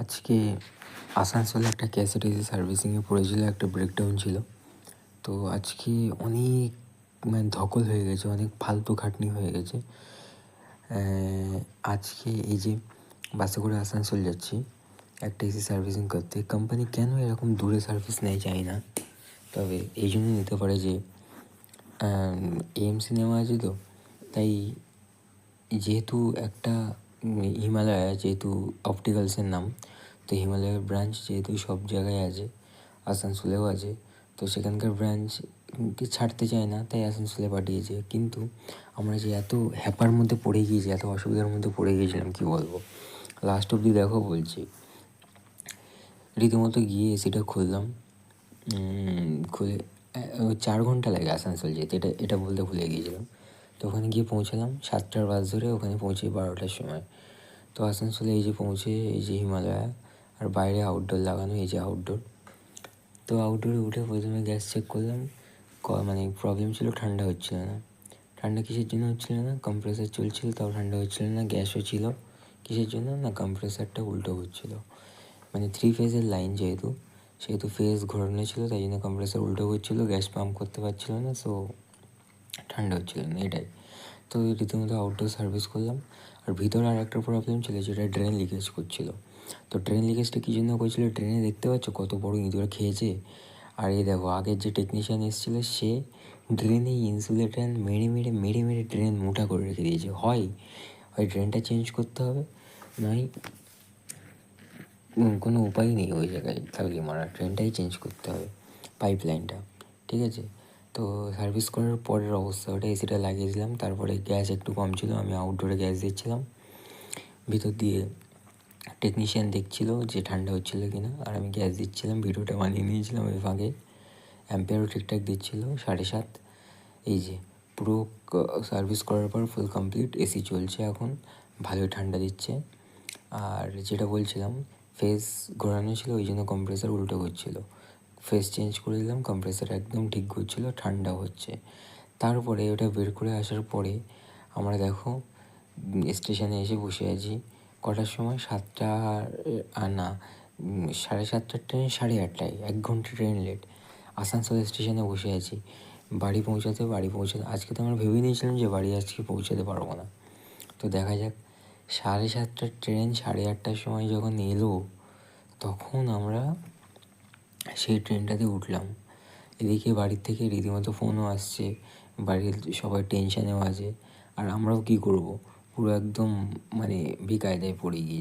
আজকে আসানসোলে একটা ক্যাসেট এসে সার্ভিসিংয়ে পড়েছিল, একটা ব্রেকডাউন ছিল। তো আজকে অনেক ধকল হয়ে গেছে, অনেক ফালতু খাটনি হয়ে গেছে। আজকে এই যে বাসে করে আসানসোল যাচ্ছি একটা এসি সার্ভিসিং করতে, কোম্পানি কেন এরকম দূরে সার্ভিস নেয় জানি না। তবে এই জন্য নিতে পারে যে এএমসি নেওয়া আছে, তো তাই যেহেতু একটা হিমালয়া, যেহেতু অপটিক্যালসের নাম, তো হিমালয়ের ব্রাঞ্চ যেহেতু সব জায়গায় আছে, আসানসোলেও আছে, তো সেখানকার ব্রাঞ্চকে ছাড়তে চায় না, তাই আসানসোলে পাঠিয়েছে। কিন্তু আমরা যে এত হ্যাপার মধ্যে পড়ে গিয়েছি, এত অসুবিধার মধ্যে পড়ে গিয়েছিলাম, কী বলবো। লাস্ট অবধি দেখো বলছি, রীতিমতো গিয়ে এসিটা খুললাম। খুলে 4 ঘন্টা লাগে আসানসোল যেতে, এটা বলতে ভুলে গিয়েছিলাম। তো ওখানে গিয়ে পৌঁছালাম 7টার বাস ধরে, ওখানে পৌঁছে 12টার সময়। তো আসানসোলে এই যে পৌঁছে, এই যে হিমালয়া, আর বাইরে আউটডোর লাগানো, এই যে আউটডোর। তো আউটডোরে উঠে প্রথমে গ্যাস চেক করলাম, প্রবলেম ছিল, ঠান্ডা হচ্ছিল না। ঠান্ডা কিসের জন্য হচ্ছিল না? কম্প্রেসার চলছিল, তাও ঠান্ডা হচ্ছিল না। গ্যাসও ছিল, কিসের জন্য না, কম্প্রেসারটা উল্টো হচ্ছিলো। 3 ফেজের লাইন সেহেতু ফেজ ঘোরানো ছিল, তাই জন্য কম্প্রেসার উল্টো হচ্ছিলো, গ্যাস পাম্প করতে পারছিল না, সো ঠান্ডা হচ্ছিল না, এটাই। তো রীতিমতো আউটডোর সার্ভিস করলাম। আর ভিতরে আর একটা প্রবলেম ছিল, যেটা ড্রেন লিকেজ করছিল। তো ড্রেন লিকেজটা কী জন্য করছিল, ড্রেনে দেখতে পাচ্ছ কত বড় ইঁদুর খেয়েছে। আর এই দেখো, আগের যে টেকনিশিয়ান এসেছিলো, সে ড্রেনে ইনসুলেটর মেরে ড্রেন মোটা করে রেখে দিয়েছে। হয় ড্রেনটা চেঞ্জ করতে হবে, নয় কোনো উপায় নেই ওই জায়গায় তাহলে মারা, ড্রেনটাই চেঞ্জ করতে হবে, পাইপ লাইনটা, ঠিক আছে। তো সার্ভিস করার পরের অবস্থা ওটা, এসিটা লাগিয়ে দিলাম। তারপরে গ্যাস একটু কম ছিল, আমি আউটডোরে গ্যাস দিচ্ছিলাম, ভিতর দিয়ে টেকনিশিয়ান দেখছিল যে ঠান্ডা হচ্ছিলো কি না, আর আমি গ্যাস দিচ্ছিলাম। ভিডিওটা বানিয়ে নিয়েছিলাম ওই ফাঁকে। অ্যাম্পিয়ারও ঠিকঠাক দিচ্ছিলো 7.5। এই যে পুরো সার্ভিস করার পর ফুল কমপ্লিট, এসি চলছে এখন, ভালোই ঠান্ডা দিচ্ছে। আর যেটা বলছিলাম, ফেজ ঘোরানো ছিল, ওই জন্য কম্প্রেসার উল্টো হচ্ছিলো। ফেজ চেঞ্জ করে দিলাম, কম্প্রেসার একদম ঠিক ঘুরছিলো, ঠান্ডা হচ্ছে। তারপরে ওটা বের করে আসার পরে আমরা দেখো স্টেশনে এসে বসে আছি। কটার সময়? 7টা না, 7:30টার ট্রেন 8:30টায়, 1 ঘন্টা ট্রেন লেট। আসানসোল স্টেশনে বসে আছি, বাড়ি পৌঁছাতে আজকে তো আমরা ভেবে নিয়েছিলাম যে বাড়ি আজকে পৌঁছাতে পারবো না। তো দেখা যাক, 7:30টার ট্রেন 8:30টার সময় যখন এলো, তখন আমরা সেই ট্রেনটাতে উঠলাম। এদিকে বাড়ির থেকে রীতিমতো ফোনও আসছে, বাড়ির সবাই টেনশানেও আছে। আর আমরাও কী করবো, পুরো একদম বেকায়দায় পড়ে গিয়েছি।